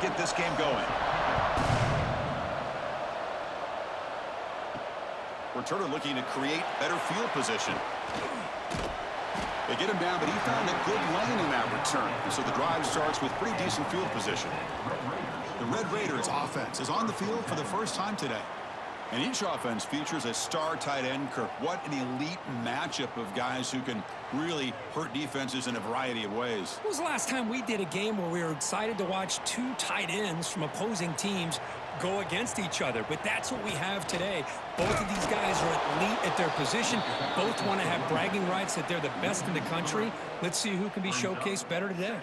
get this game going. Returner looking to create better field position. They get him down, but he found a good lane in that return. And so the drive starts with pretty decent field position. The Red Raiders offense is on the field for the first time today. And each offense features a star tight end, Kirk. What an elite matchup of guys who can really hurt defenses in a variety of ways. When was the last time we did a game where we were excited to watch two tight ends from opposing teams go against each other? But that's what we have today. Both of these guys are elite at their position. Both want to have bragging rights that they're the best in the country. Let's see who can be showcased better today.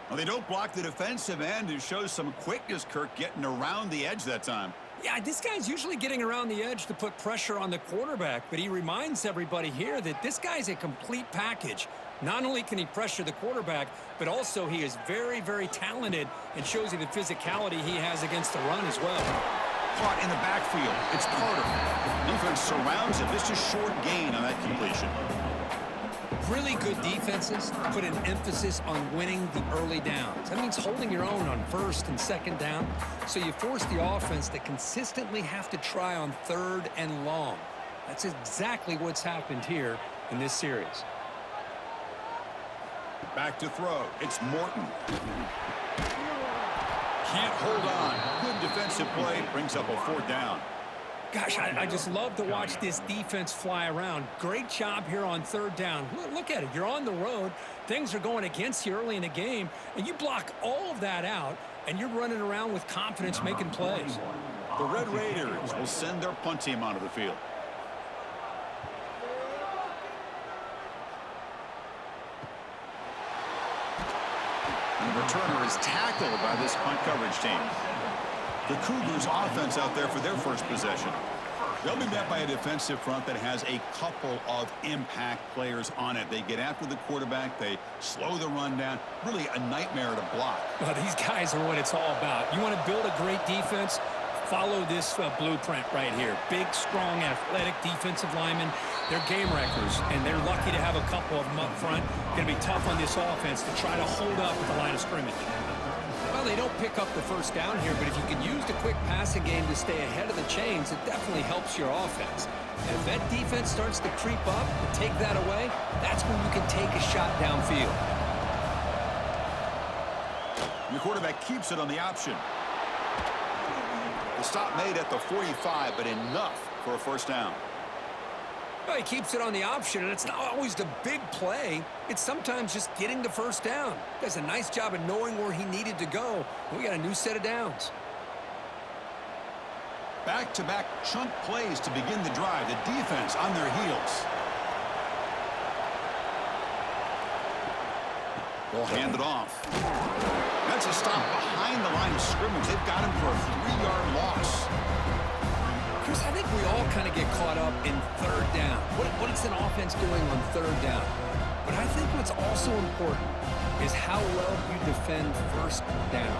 Well, they don't block the defensive end, who shows some quickness, Kirk, getting around the edge that time. Yeah, this guy's usually getting around the edge to put pressure on the quarterback, but he reminds everybody here that this guy's a complete package. Not only can he pressure the quarterback, but also he is very, very talented and shows you the physicality he has against the run as well. Caught in the backfield. It's Carter. Defense surrounds him. Just a short gain on that completion. Really good defenses put an emphasis on winning the early downs. That means holding your own on first and second down, so you force the offense to consistently have to try on third and long. That's exactly what's happened here in this series. Back to throw. It's Morton. Can't hold on. Good defensive play. Brings up a fourth down. Gosh, I just love to watch this defense fly around. Great job here on third down. Look at it. You're on the road. Things are going against you early in the game, and you block all of that out, and you're running around with confidence making plays. The Red Raiders will send their punt team onto the field. And the returner is tackled by this punt coverage team. The Cougars offense out there for their first possession. They'll be met by a defensive front that has a couple of impact players on it. They get after the quarterback. They slow the run down. Really a nightmare to block. Well, these guys are what it's all about. You want to build a great defense? Follow this blueprint right here. Big, strong, athletic defensive linemen. They're game wreckers, and they're lucky to have a couple of them up front. Going to be tough on this offense to try to hold up at the line of scrimmage. Well, they don't pick up the first down here, but if you can use the quick passing game to stay ahead of the chains, it definitely helps your offense. And if that defense starts to creep up and take that away, that's when you can take a shot downfield. Your quarterback keeps it on the option. The stop made at the 45, but enough for a first down. Well, he keeps it on the option, and it's not always the big play. It's sometimes just getting the first down. Does a nice job of knowing where he needed to go. We got a new set of downs. Back-to-back chunk plays to begin the drive. The defense on their heels. They'll hand it off. That's a stop behind the line of scrimmage. They've got him for a 3-yard loss. Chris, I think we all kind of get caught up in third down. What is an offense doing on third down? But I think what's also important is how well you defend first down.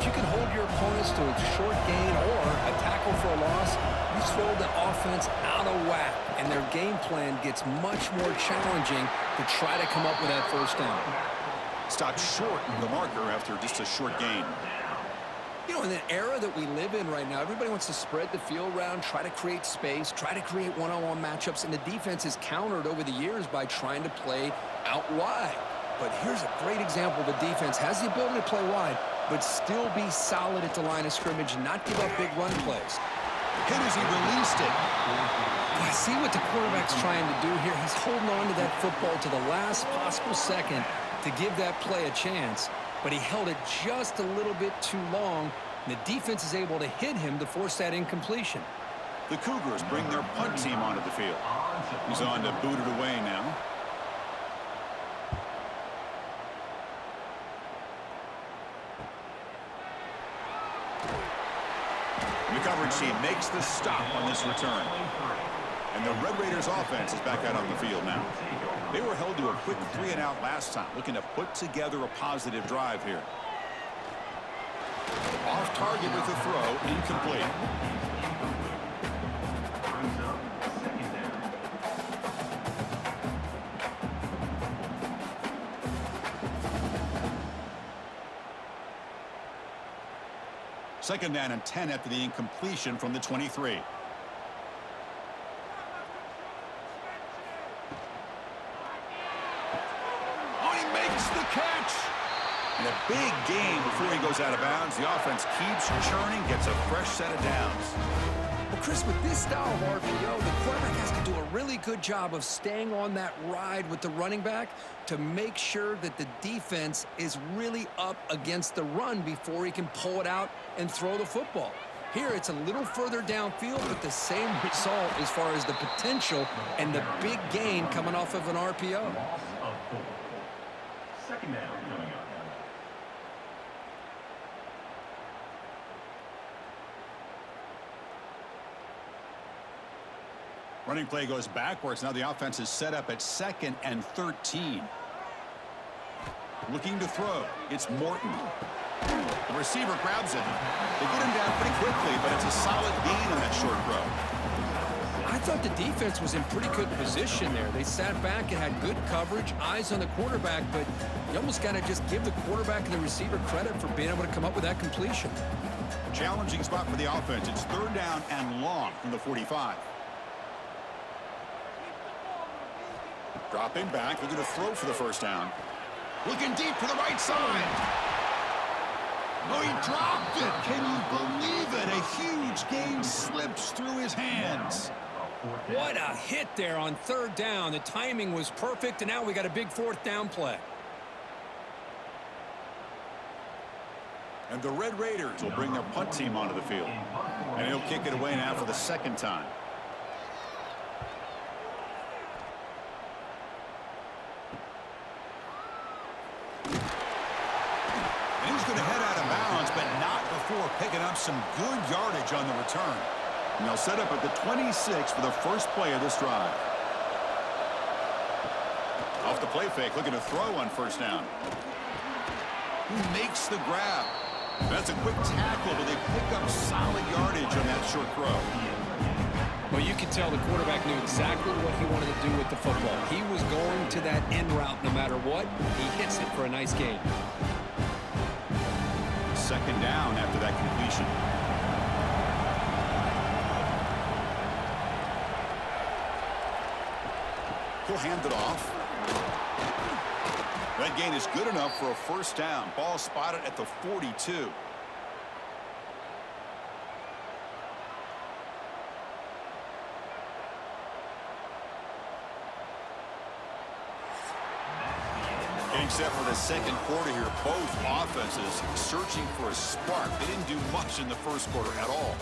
If you can hold your opponents to a short gain or a tackle for a loss, you throw the offense out of whack, and their game plan gets much more challenging to try to come up with that first down. Stopped short of the marker after just a short gain. You know, in the era that we live in right now, everybody wants to spread the field around, try to create space, try to create one-on-one matchups, and the defense is countered over the years by trying to play out wide. But here's a great example. The defense has the ability to play wide, but still be solid at the line of scrimmage and not give up big run plays. Hit as he released it. I see what the quarterback's trying to do here. He's holding on to that football to the last possible second to give that play a chance. But he held it just a little bit too long, and the defense is able to hit him to force that incompletion. The Cougars bring their punt team onto the field. He's on to boot it away now. The coverage team makes the stop on this return. And the Red Raiders offense is back out on the field now. They were held to a quick 3-and-out last time, looking to put together a positive drive here. Off target with the throw, incomplete. Second down and 10 after the incompletion from the 23. Oh, he makes the catch. And a big gain before he goes out of bounds. The offense keeps churning, gets a fresh set of downs. Well, Chris, with this style of RPO, the quarterback has to do a really good job of staying on that ride with the running back to make sure that the defense is really up against the run before he can pull it out and throw the football. Here, it's a little further downfield, but the same result as far as the potential and the big gain coming off of an RPO. Second down coming up. Running play goes backwards. Now the offense is set up at 2nd and 13. Looking to throw. It's Morton. The receiver grabs it. They get him down pretty quickly, but it's a solid gain on that short throw. I thought the defense was in pretty good position there. They sat back and had good coverage, eyes on the quarterback, but you almost got to just give the quarterback and the receiver credit for being able to come up with that completion. Challenging spot for the offense. It's 3rd down and long from the 45. Dropping back, looking to throw for the first down. Looking deep to the right side. Oh, he dropped it. Can you believe it? A huge gain slips through his hands. What a hit there on 3rd down. The timing was perfect, and now we got a big 4th down play. And the Red Raiders will bring their punt team onto the field. And he'll kick it away now for the 2nd time. Picking up some good yardage on the return. And they'll set up at the 26 for the first play of this drive. Off the play fake, looking to throw on 1st down. Who makes the grab? That's a quick tackle, but they pick up solid yardage on that short throw. Well, you can tell the quarterback knew exactly what he wanted to do with the football. He was going to that end route no matter what. He hits it for a nice gain. 2nd down after that completion. He'll hand it off. That gain is good enough for a 1st down. Ball spotted at the 42. Getting set for the 2nd quarter here. Both offenses searching for a spark. They didn't do much in the 1st quarter at all.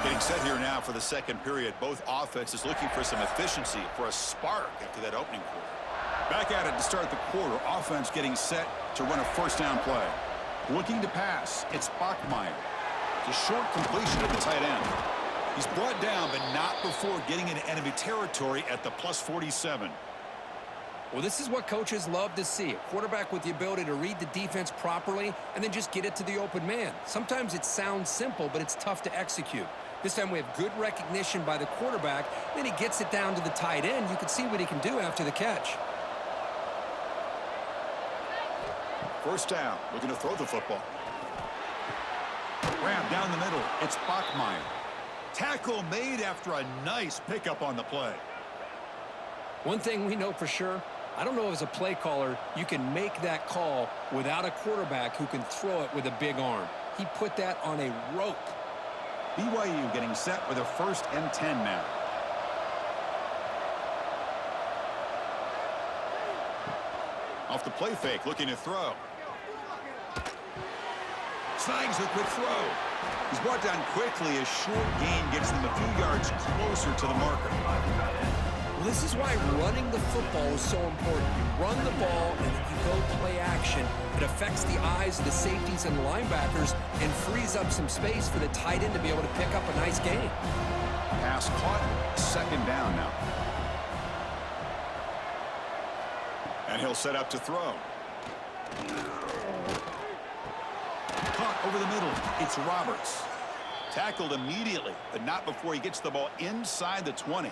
Getting set here now for the 2nd period. Both offenses looking for some efficiency, for a spark after that opening quarter. Back at it to start the quarter. Offense getting set to run a 1st down play. Looking to pass. It's Bachmeier. A short completion at the tight end. He's brought down, but not before getting into enemy territory at the +47. Well, this is what coaches love to see. A quarterback with the ability to read the defense properly and then just get it to the open man. Sometimes it sounds simple, but it's tough to execute. This time we have good recognition by the quarterback. Then he gets it down to the tight end. You can see what he can do after the catch. 1st down. Looking to throw the football. Grab down the middle. It's Bachmeier. Tackle made after a nice pickup on the play. One thing we know for sure, I don't know as a play caller, you can make that call without a quarterback who can throw it with a big arm. He put that on a rope. BYU getting set with a 1st and 10 now. Off the play fake, looking to throw. Snags a quick throw. He's brought down quickly. A short gain gets them a few yards closer to the marker. Well, this is why running the football is so important. You run the ball and then you go play action. It affects the eyes of the safeties and linebackers and frees up some space for the tight end to be able to pick up a nice gain. Pass caught. 2nd down now. And he'll set up to throw. Caught over the middle. It's Roberts. Tackled immediately, but not before he gets the ball inside the 20.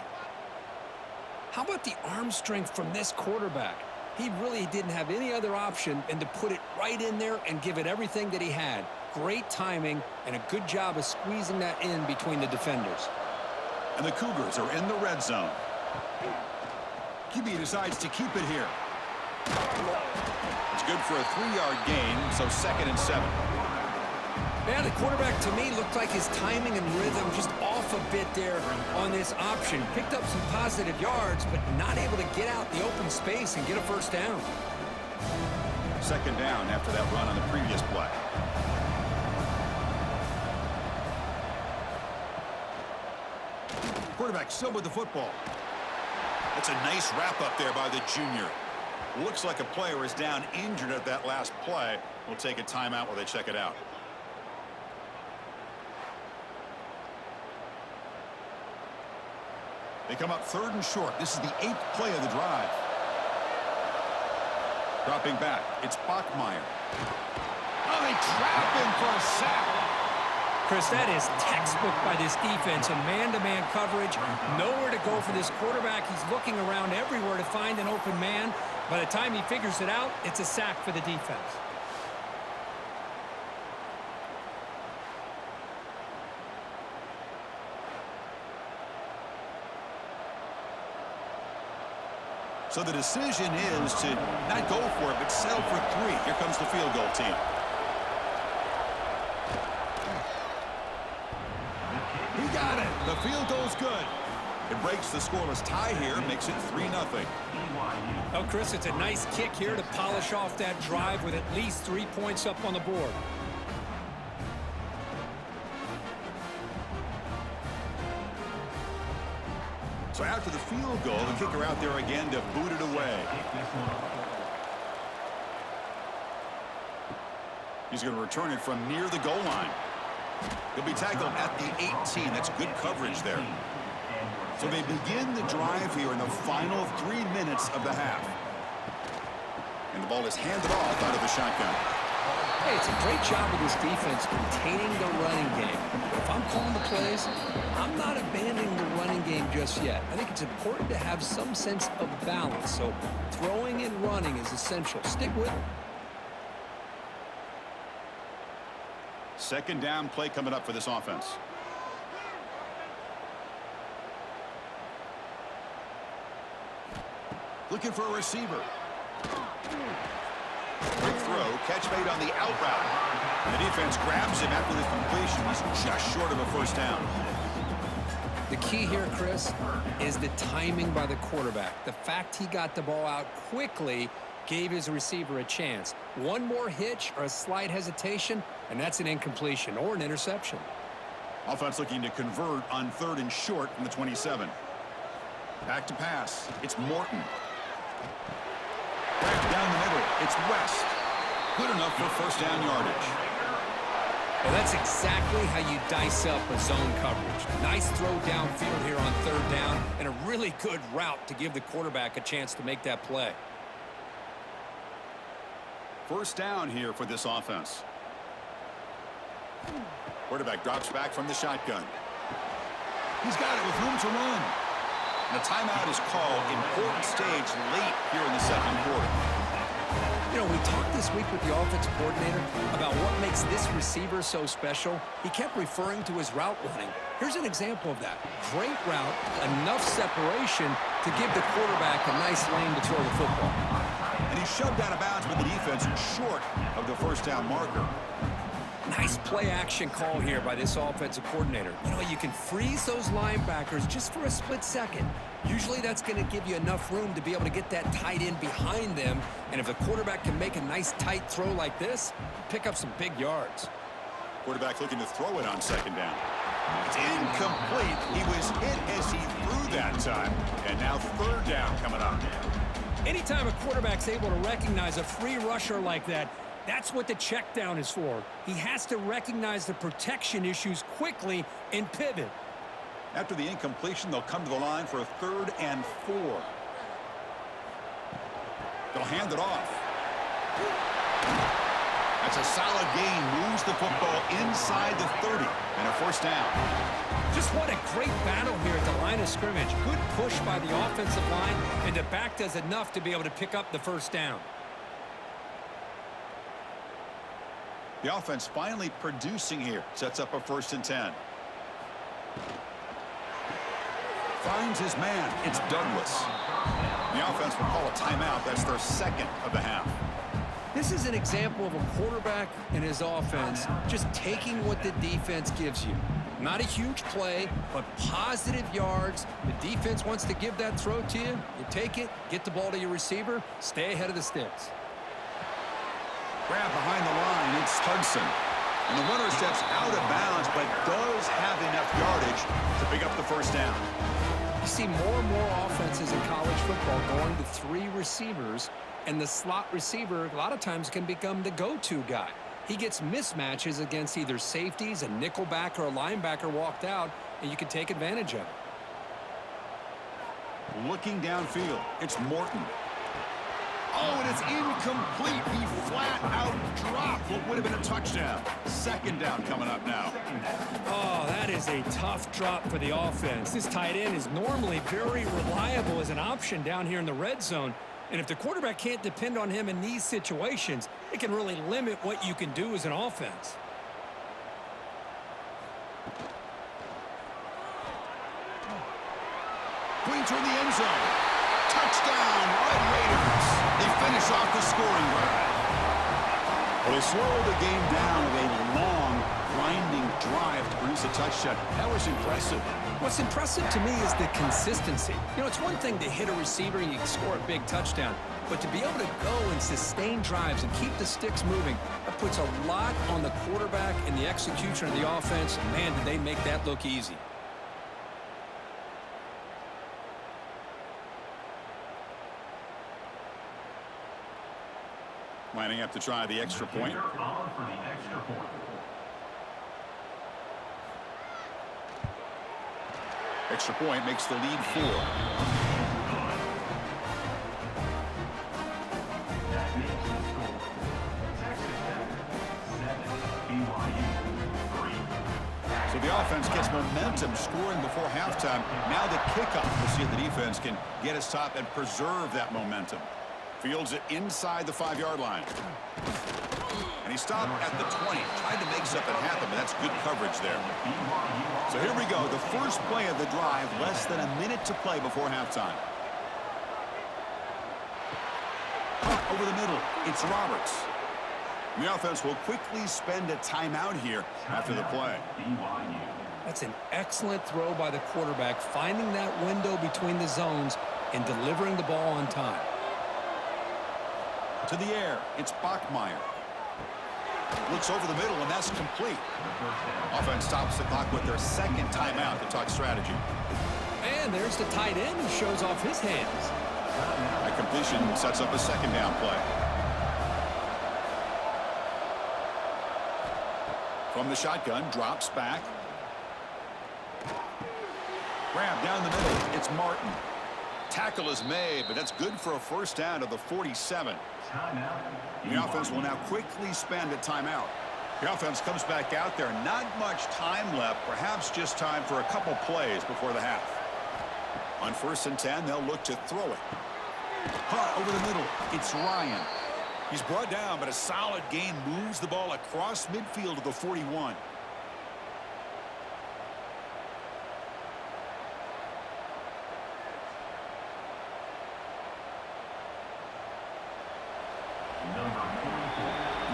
How about the arm strength from this quarterback? He really didn't have any other option than to put it right in there and give it everything that he had. Great timing and a good job of squeezing that in between the defenders. And the Cougars are in the red zone. QB decides to keep it here. It's good for a 3-yard gain, so 2nd and 7. Yeah, the quarterback, to me, looked like his timing and rhythm just off a bit there on this option. Picked up some positive yards, but not able to get out the open space and get a first down. 2nd down after that run on the previous play. Quarterback still with the football. That's a nice wrap up there by the junior. Looks like a player is down injured at that last play. We'll take a timeout while they check it out. They come up 3rd and short. This is the 8th play of the drive. Dropping back, it's Bachmeier. Oh, they trap him for a sack. Chris, that is textbook by this defense in man-to-man coverage. Nowhere to go for this quarterback. He's looking around everywhere to find an open man. By the time he figures it out, it's a sack for the defense. So the decision is to not go for it, but settle for 3. Here comes the field goal team. He got it. The field goal's good. It breaks the scoreless tie here, makes it 3-0. Oh, Chris, it's a nice kick here to polish off that drive with at least 3 points up on the board. So after the field goal, the kicker out there again to boot it away. He's going to return it from near the goal line. He'll be tackled at the 18. That's good coverage there. So they begin the drive here in the final 3 minutes of the half. And the ball is handed off out of the shotgun. Hey, it's a great job of this defense containing the running game. If I'm calling the plays, I'm not abandoning the running game just yet. I think it's important to have some sense of balance. So throwing and running is essential. Stick with it. 2nd down play coming up for this offense. Looking for a receiver. Quick throw, catch made on the out route. The defense grabs him after the completion. He's just short of a first down. The key here, Chris, is the timing by the quarterback. The fact he got the ball out quickly gave his receiver a chance. One more hitch or a slight hesitation, and that's an incompletion or an interception. Offense looking to convert on 3rd and short from the 27. Back to pass. It's Morton. Right down the middle. It's West. Good enough for first down yardage. Well, that's exactly how you dice up a zone coverage. Nice throw downfield here on 3rd down, and a really good route to give the quarterback a chance to make that play. First down here for this offense. Quarterback drops back from the shotgun. He's got it with room to run. And a timeout is called. Important stage late here in the 2nd quarter. You know, we talked this week with the offensive coordinator about what makes this receiver so special. He kept referring to his route running. Here's an example of that. Great route, enough separation to give the quarterback a nice lane to throw the football. And he shoved out of bounds with the defense short of the first down marker. Nice play action call here by this offensive coordinator. You know, you can freeze those linebackers just for a split second. Usually that's going to give you enough room to be able to get that tight end behind them. And if the quarterback can make a nice tight throw like this, pick up some big yards. Quarterback looking to throw it on 2nd down. It's incomplete. He was hit as he threw that time. And now 3rd down coming up. Anytime a quarterback's able to recognize a free rusher like that, that's what the check down is for. He has to recognize the protection issues quickly and pivot. After the incompletion, they'll come to the line for a 3rd and 4. They'll hand it off. That's a solid gain. Moves the football inside the 30 and a first down. Just what a great battle here at the line of scrimmage. Good push by the offensive line, and the back does enough to be able to pick up the first down. The offense finally producing here. Sets up a 1st and 10. Finds his man. It's Douglas. The offense will call a timeout. That's their 2nd of the half. This is an example of a quarterback and his offense just taking what the defense gives you. Not a huge play, but positive yards. The defense wants to give that throw to you. You take it, get the ball to your receiver, stay ahead of the sticks. Grab behind the line. It's Hudson. And the runner steps out of bounds, but does have enough yardage to pick up the first down. You see more and more offenses in college football going to 3 receivers, and the slot receiver a lot of times can become the go-to guy. He gets mismatches against either safeties, a nickelback, or a linebacker walked out, and you can take advantage of it. Looking downfield, it's Morton. Oh, and it's incomplete. He flat out dropped what would have been a touchdown. 2nd down coming up now. Oh, that is a tough drop for the offense. This tight end is normally very reliable as an option down here in the red zone. And if the quarterback can't depend on him in these situations, it can really limit what you can do as an offense. Points in the end zone. Touchdown, Red Raiders. They finish off the scoring drive. Well, they slow the game down with a long, grinding drive to produce a touchdown. That was impressive. What's impressive to me is the consistency. You know, it's one thing to hit a receiver and you can score a big touchdown, but to be able to go and sustain drives and keep the sticks moving, that puts a lot on the quarterback and the execution of the offense. Man, did they make that look easy. Lining up to try the extra point. Extra point makes the lead 4. So the offense gets momentum scoring before halftime. Now the kickoff. We'll see if the defense can get his top and preserve that momentum. Fields it inside the 5-yard line. And he stopped at the 20. Tried to make something happen, but that's good coverage there. So here we go. The first play of the drive. Less than a minute to play before halftime. Over the middle. It's Roberts. The offense will quickly spend a timeout here after the play. That's an excellent throw by the quarterback, finding that window between the zones and delivering the ball on time. To the air, it's Bachmeier. Looks over the middle, and that's complete. Offense stops the clock with their 2nd timeout to talk strategy. And there's the tight end who shows off his hands. That completion sets up a 2nd down play. From the shotgun, drops back. Grab down the middle, it's Martin. Tackle is made, but that's good for a first down to the 47. The offense will now quickly spend a timeout. The offense comes back out there. Not much time left. Perhaps just time for a couple plays before the half. On 1st and 10, they'll look to throw it. Over the middle. It's Ryan. He's brought down, but a solid gain moves the ball across midfield to the 41.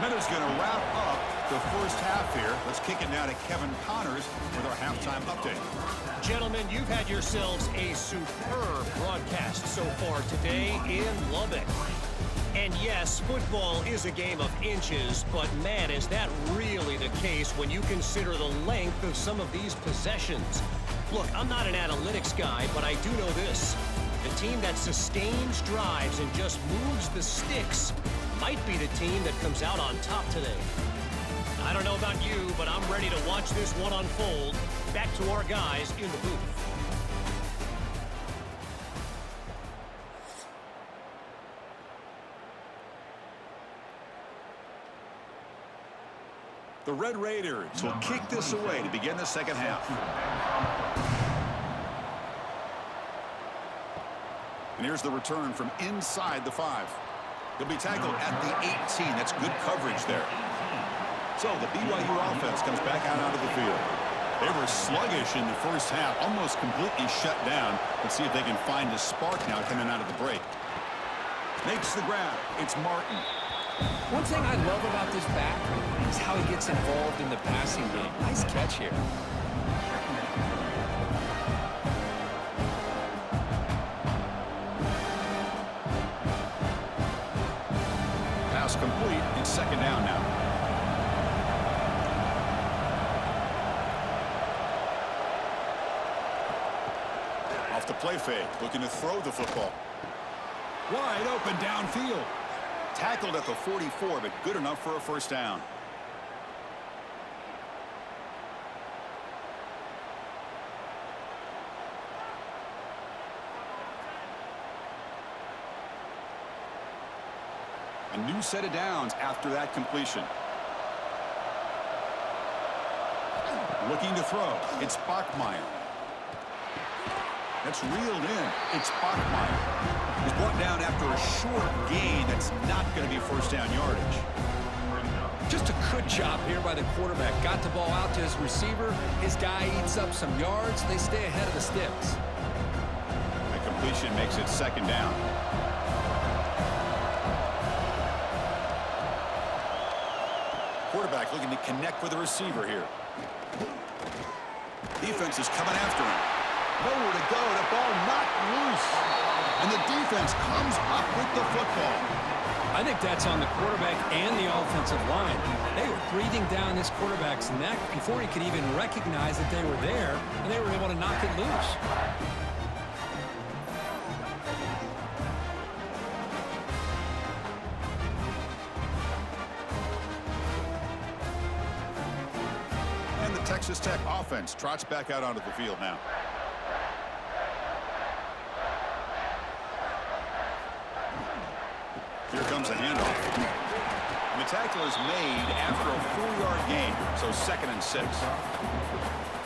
Minutes going to wrap up the first half here. Let's kick it now to Kevin Connors with our halftime update. Gentlemen, you've had yourselves a superb broadcast so far today in Lubbock. And yes, football is a game of inches, but man, is that really the case when you consider the length of some of these possessions. Look, I'm not an analytics guy, but I do know this. The team that sustains drives and just moves the sticks might be the team that comes out on top today. I don't know about you, but I'm ready to watch this one unfold. Back to our guys in the booth. The Red Raiders will kick this away to begin the second half. And here's the return from inside the 5. He'll be tackled at the 18. That's good coverage there. So the BYU offense comes back out onto the field. They were sluggish in the first half, almost completely shut down. Let's see if they can find a spark now coming out of the break. Makes the grab. It's Martin. One thing I love about this back is how he gets involved in the passing game. Nice catch here. Pass complete. It's second down now. Off the play fake, looking to throw the football. Wide open downfield. Tackled at the 44, but good enough for a first down. A new set of downs after that completion. Looking to throw. It's Bachmeier. That's reeled in. It's Bachmeier. He's brought down after a short gain. That's not going to be first down yardage. Just a good job here by the quarterback. Got the ball out to his receiver. His guy eats up some yards. They stay ahead of the sticks. The completion makes it second down. Quarterback looking to connect with the receiver here. Defense is coming after him. Nowhere to go. The ball knocked loose. And the defense comes up with the football. I think that's on the quarterback and the offensive line. They were breathing down this quarterback's neck before he could even recognize that they were there, and they were able to knock it loose. And the Texas Tech offense trots back out onto the field now. Here comes a handoff. And the tackle is made after a 4-yard gain, so 2nd and 6.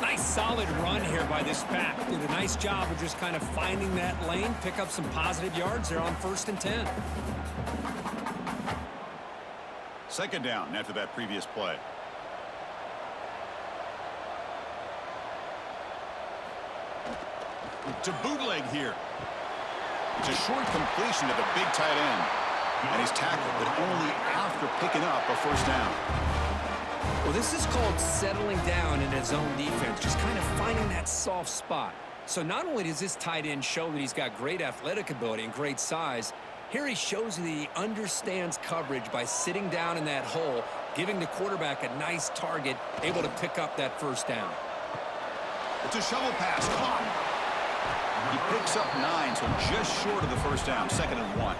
Nice solid run here by this back. Did a nice job of just kind of finding that lane, pick up some positive yards there on 1st and 10. Second down after that previous play. To bootleg here. It's a short completion to the big tight end. And he's tackled, but only after picking up a first down. Well, this is called settling down in his own defense, just kind of finding that soft spot. So not only does this tight end show that he's got great athletic ability and great size, here he shows that he understands coverage by sitting down in that hole, giving the quarterback a nice target, able to pick up that first down. It's a shovel pass. Caught. He picks up 9, so just short of the first down, 2nd and 1.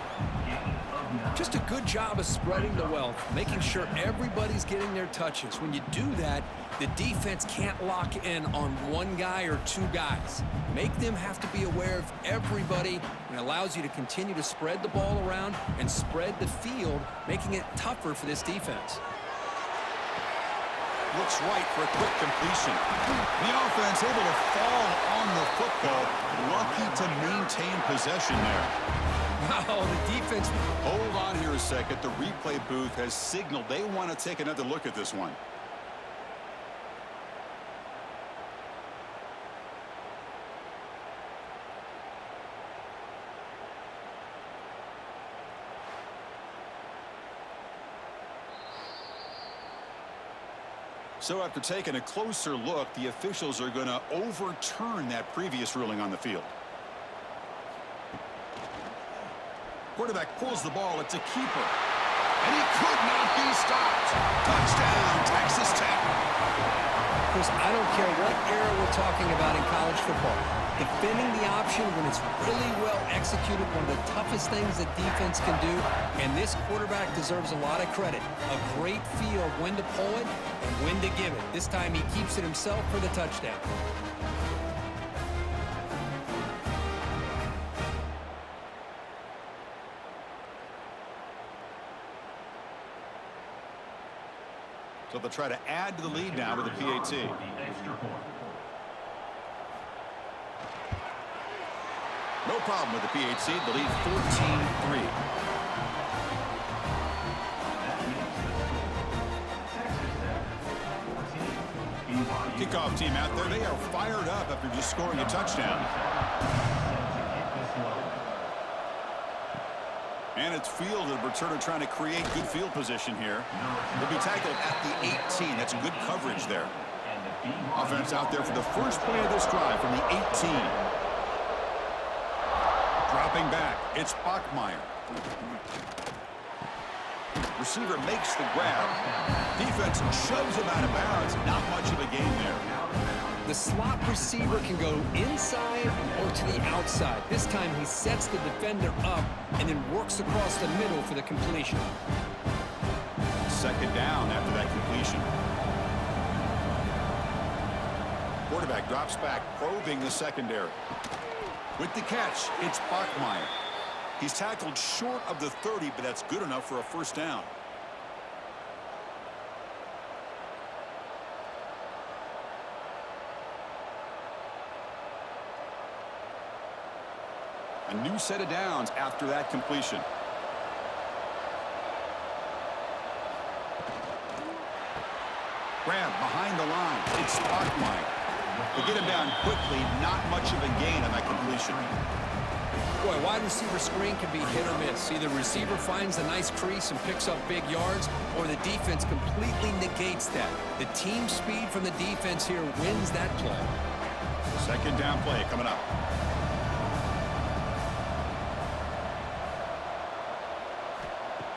Just a good job of spreading the wealth, making sure everybody's getting their touches. When you do that, the defense can't lock in on one guy or two guys. Make them have to be aware of everybody, and allows you to continue to spread the ball around and spread the field, making it tougher for this defense. Looks right for a quick completion. The offense able to fall on the football. Lucky to maintain possession there. Wow, the defense. Hold on here a second. The replay booth has signaled they want to take another look at this one. So after taking a closer look, the officials are going to overturn that previous ruling on the field. Quarterback pulls the ball. It's a keeper. And he could not be stopped. Touchdown, Texas Tech. Chris, I don't care what era we're talking about in college football. Defending the option when it's really well executed, one of the toughest things that defense can do, and this quarterback deserves a lot of credit. A great feel of when to pull it and when to give it. This time he keeps it himself for the touchdown. So they'll try to add to the lead now with a PAT. No problem with the PAT. The lead 14-3. Kickoff team out there. They are fired up after just scoring a touchdown. And it's field and returner trying to create good field position here. They'll be tackled at the 18. That's good coverage there. Offense out there for the first play of this drive from the 18. Dropping back, it's Bachmeier. Receiver makes the grab. Defense shoves him out of bounds. Not much of a gain there. The slot receiver can go inside or to the outside. This time he sets the defender up and then works across the middle for the completion. Second down after that completion. Quarterback drops back, probing the secondary. With the catch, it's Bachmeier. He's tackled short of the 30, but that's good enough for a first down. A new set of downs after that completion. Grab behind the line. It's Bachmeier. They get him down quickly. Not much of a gain on that completion. Boy, wide receiver screen can be hit or miss. Either receiver finds a nice crease and picks up big yards, or the defense completely negates that. The team speed from the defense here wins that play. Second down play coming up.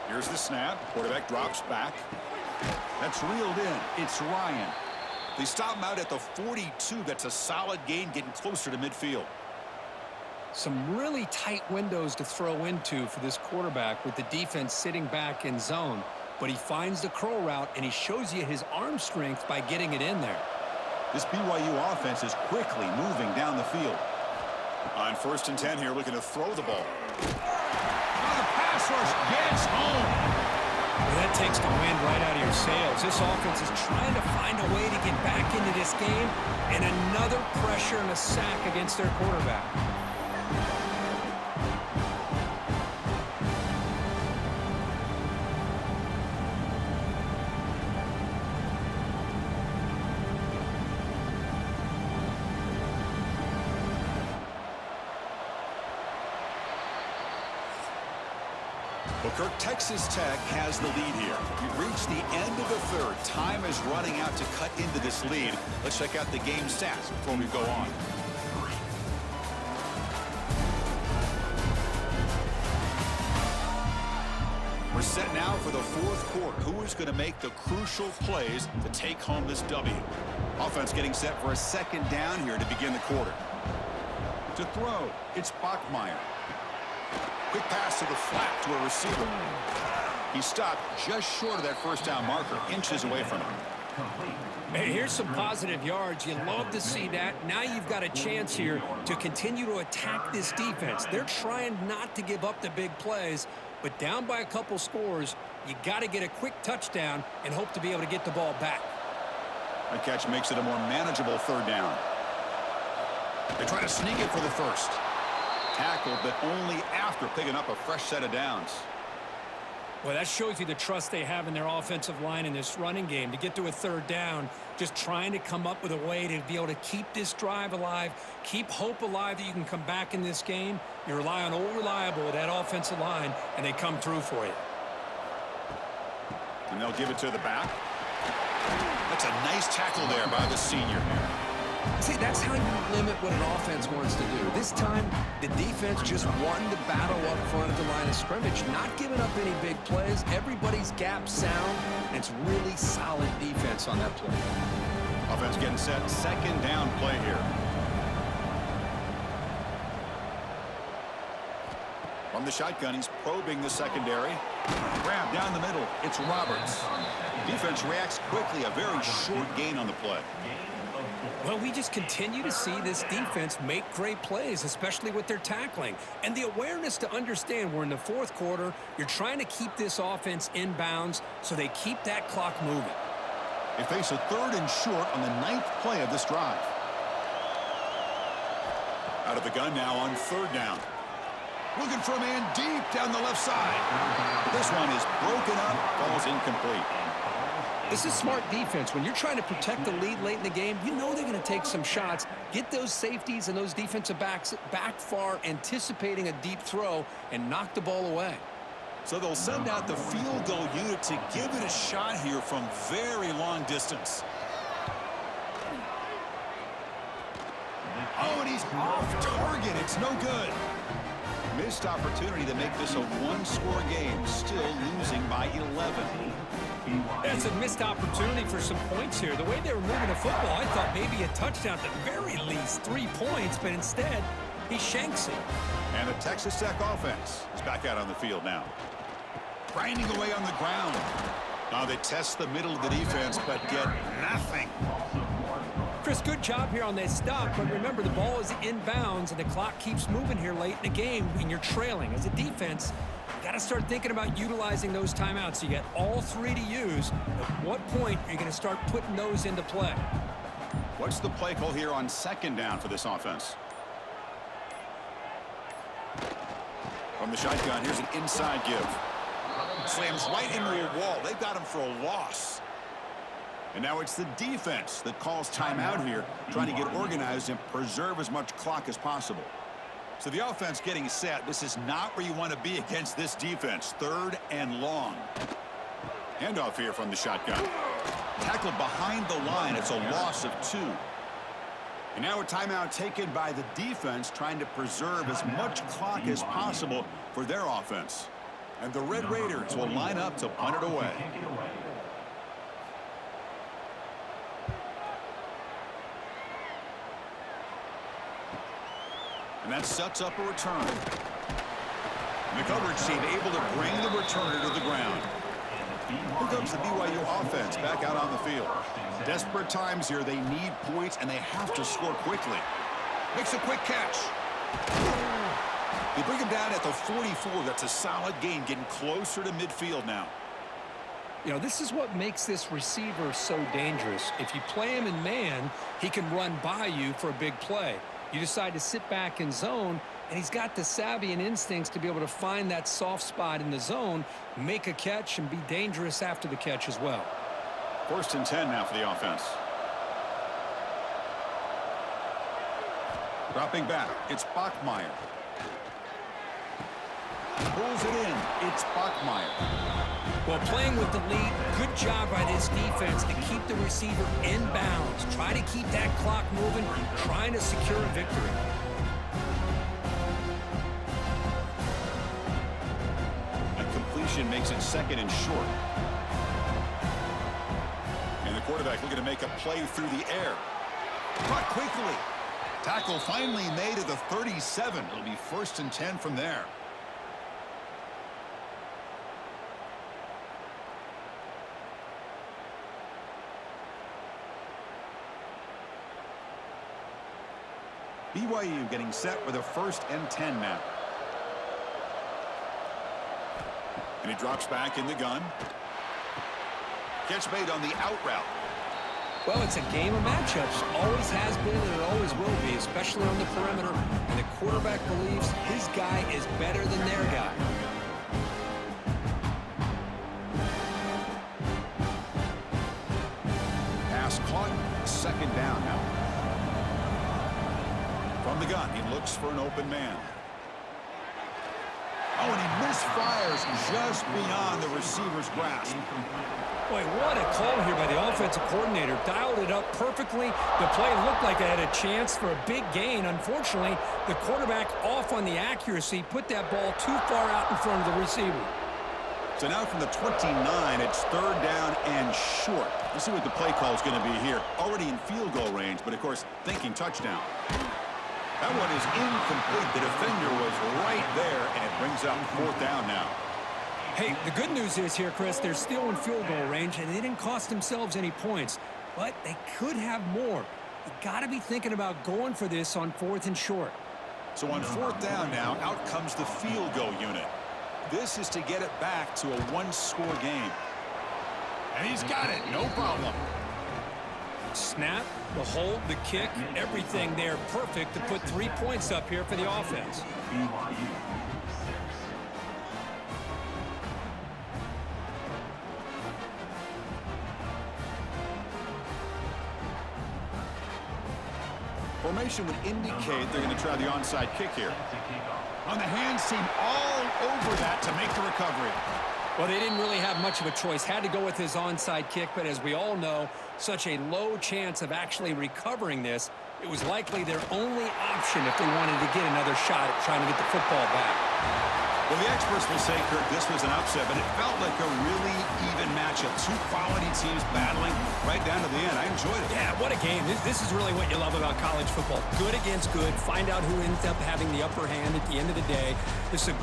Here's the snap. Quarterback drops back. That's reeled in. It's Ryan. They stop him out at the 42. That's a solid gain, getting closer to midfield. Some really tight windows to throw into for this quarterback with the defense sitting back in zone. But he finds the curl route, and he shows you his arm strength by getting it in there. This BYU offense is quickly moving down the field. On 1st and 10 here, looking to throw the ball. Now the pass rush gets home. Well, that takes the wind right out of your sails. This offense is trying to find a way to get back into this game, and another pressure and a sack against their quarterback. Well, Kirk, Texas Tech has the lead here. We've reached the end of the third. Time is running out to cut into this lead. Let's check out the game stats before we go on. We're set now for the fourth quarter. Who is going to make the crucial plays to take home this W? Offense getting set for a second down here to begin the quarter. To throw, it's Bachmeier. Quick pass to the flat to a receiver. He stopped just short of that first down marker, inches away from him. Hey, here's some positive yards. You love to see that. Now you've got a chance here to continue to attack this defense. They're trying not to give up the big plays, but down by a couple scores, you got to get a quick touchdown and hope to be able to get the ball back. That catch makes it a more manageable third down. They try to sneak it for the first. Tackled, but only after picking up a fresh set of downs. Well, that shows you the trust they have in their offensive line in this running game. To get to a third down, just trying to come up with a way to be able to keep this drive alive, keep hope alive that you can come back in this game. You rely on old reliable with that offensive line, and they come through for you. And they'll give it to the back. That's a nice tackle there by the senior. See, that's how you limit what an offense wants to do. This time, the defense just won the battle up front at the line of scrimmage, not giving up any big plays. Everybody's gap sound, and it's really solid defense on that play. Offense getting set. Second down play here. From the shotgun, he's probing the secondary. Grab down the middle. It's Roberts. Defense reacts quickly. A very short gain on the play. Well, we just continue to see this defense make great plays, especially with their tackling. And the awareness to understand we're in the fourth quarter, you're trying to keep this offense in bounds so they keep that clock moving. They face a 3rd and short on the 9th play of this drive. Out of the gun now on 3rd down. Looking for a man deep down the left side. This one is broken up, falls incomplete. This is smart defense. When you're trying to protect the lead late in the game, you know they're going to take some shots, get those safeties and those defensive backs back far, anticipating a deep throw, and knock the ball away. So they'll send out the field goal unit to give it a shot here from very long distance. Oh, and he's off target. It's no good. Missed opportunity to make this a 1-score game, still losing by 11. That's a missed opportunity for some points here. The way they were moving the football, I thought maybe a touchdown, at the very least 3 points, but instead he shanks it. And the Texas Tech offense is back out on the field now. Grinding away on the ground. Now they test the middle of the defense, but get nothing. Chris, good job here on that stop, but remember the ball is inbounds and the clock keeps moving here late in the game and you're trailing. As a defense, you got to start thinking about utilizing those timeouts. You got all 3 to use. At what point are you going to start putting those into play? What's the play call here on 2nd down for this offense? From the shotgun, here's an inside give. Slams right into a wall. They've got him for a loss. And now it's the defense that calls timeout here, trying to get organized and preserve as much clock as possible. So the offense getting set. This is not where you want to be against this defense. 3rd and long. Handoff here from the shotgun. Tackled behind the line. It's a loss of 2. And now a timeout taken by the defense, trying to preserve as much clock as possible for their offense. And the Red Raiders will line up to punt it away. And that sets up a return. And the coverage team able to bring the returner to the ground. Here comes the BYU offense back out on the field. Desperate times here. They need points, and they have to score quickly. Makes a quick catch. They bring him down at the 44. That's a solid gain, getting closer to midfield now. You know, this is what makes this receiver so dangerous. If you play him in man, he can run by you for a big play. You decide to sit back in zone, and he's got the savvy and instincts to be able to find that soft spot in the zone, make a catch, and be dangerous after the catch as well. 1st and 10 now for the offense. Dropping back, it's Bachmeier. Pulls it in, it's Bachmeier. Well, playing with the lead, good job by this defense to keep the receiver in bounds. Try to keep that clock moving, trying to secure a victory. A completion makes it 2nd and short. And the quarterback looking to make a play through the air. Caught quickly. Tackle finally made at the 37. It'll be 1st and 10 from there. BYU getting set with a 1st and 10 now. And he drops back in the gun. Catch made on the out route. Well, it's a game of matchups. Always has been and it always will be, especially on the perimeter. And the quarterback believes his guy is better than their guy. Pass caught. 2nd down now. From the gun, he looks for an open man. Oh, and he misfires just beyond the receiver's grasp. Boy, what a call here by the offensive coordinator. Dialed it up perfectly. The play looked like it had a chance for a big gain. Unfortunately, the quarterback off on the accuracy, put that ball too far out in front of the receiver. So now from the 29, it's 3rd down and short. Let's see what the play call is going to be here. Already in field goal range, but of course, thinking touchdown. That one is incomplete. The defender was right there, and it brings up 4th down now. Hey, the good news is here, Chris, they're still in field goal range, and they didn't cost themselves any points, but they could have more. You got to be thinking about going for this on 4th and short. So on 4th down now, out comes the field goal unit. This is to get it back to a 1-score game. And he's got it, no problem. snap, the hold, the kick, everything there perfect to put 3 points up here for the offense. Formation would indicate they're going to try the onside kick here. On the hands team all over that to make the recovery. Well, they didn't really have much of a choice. Had to go with his onside kick, but as we all know, such a low chance of actually recovering this. It was likely their only option if they wanted to get another shot at trying to get the football back. Well, the experts will say, Kirk, this was an upset, but it felt like a really even matchup. Two quality teams battling right down to the end. I enjoyed it. Yeah, what a game. This is really what you love about college football. Good against good. Find out who ends up having the upper hand at the end of the day. This is a